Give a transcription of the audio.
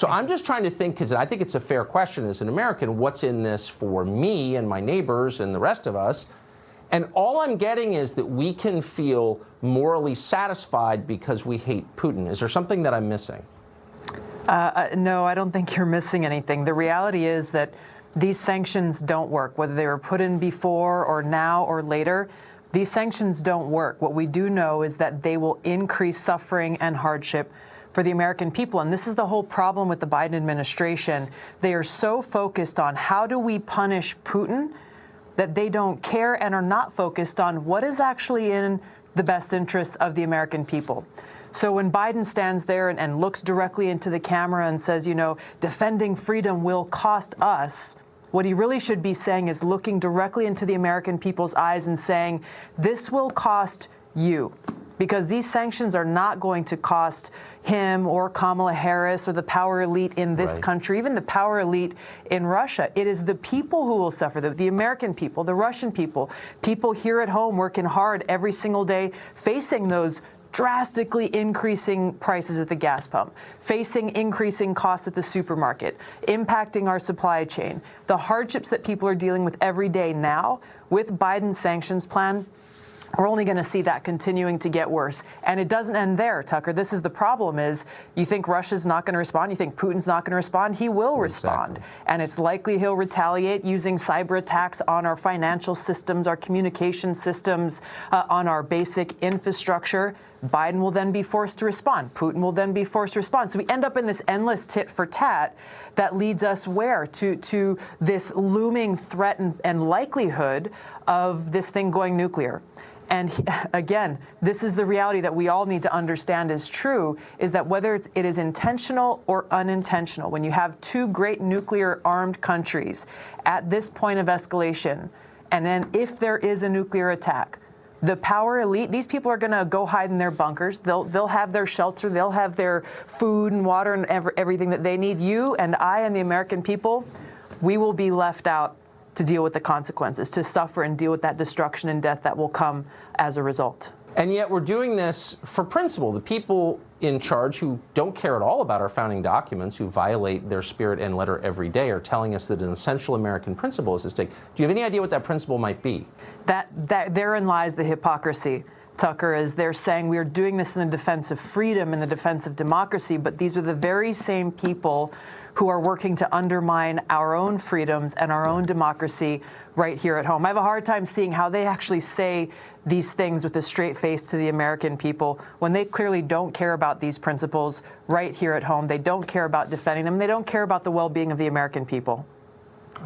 So I'm just trying to think, because I think it's a fair question as an American, what's in this for me and my neighbors and the rest of us? And all I'm getting is that we can feel morally satisfied because we hate Putin. Is there something that I'm missing? No, I don't think you're missing anything. The reality is that these sanctions don't work, whether they were put in before or now or later. These sanctions don't work. What we do know is that they will increase suffering and hardship for the American people. And this is the whole problem with the Biden administration. They are so focused on how do we punish Putin that they don't care and are not focused on what is actually in the best interests of the American people. So when Biden stands there and looks directly into the camera and says, you know, defending freedom will cost us, what he really should be saying is looking directly into the American people's eyes and saying, this will cost you. Because these sanctions are not going to cost him or Kamala Harris or the power elite in this country, even the power elite in Russia. It is the people who will suffer, the American people, the Russian people, people here at home working hard every single day, facing those drastically increasing prices at the gas pump, facing increasing costs at the supermarket, impacting our supply chain. The hardships that people are dealing with every day now, with Biden's sanctions plan, we're only going to see that continuing to get worse. And it doesn't end there, Tucker. This is the problem is you think Russia's not going to respond. You think Putin's not going to respond. He will respond. And it's likely he'll retaliate using cyber attacks on our financial systems, our communication systems, on our basic infrastructure. Biden will then be forced to respond. Putin will then be forced to respond. So we end up in this endless tit for tat that leads us where? To this looming threat and likelihood of this thing going nuclear. And again, this is the reality that we all need to understand is true, is that whether it is intentional or unintentional, when you have two great nuclear armed countries at this point of escalation, and then if there is a nuclear attack, the power elite, these people are going to go hide in their bunkers. They'll have their shelter. They'll have their food and water and everything that they need. You and I and the American people, we will be left out to deal with the consequences, to suffer and deal with that destruction and death that will come as a result. And yet we're doing this for principle. The people in charge who don't care at all about our founding documents, who violate their spirit and letter every day, are telling us that an essential American principle is at stake. Do you have any idea what that principle might be? That therein lies the hypocrisy, Tucker, is they're saying we are doing this in the defense of freedom, in the defense of democracy, but these are the very same people who are working to undermine our own freedoms and our own democracy right here at home. I have a hard time seeing how they actually say these things with a straight face to the American people when they clearly don't care about these principles right here at home. They don't care about defending them. They don't care about the well-being of the American people.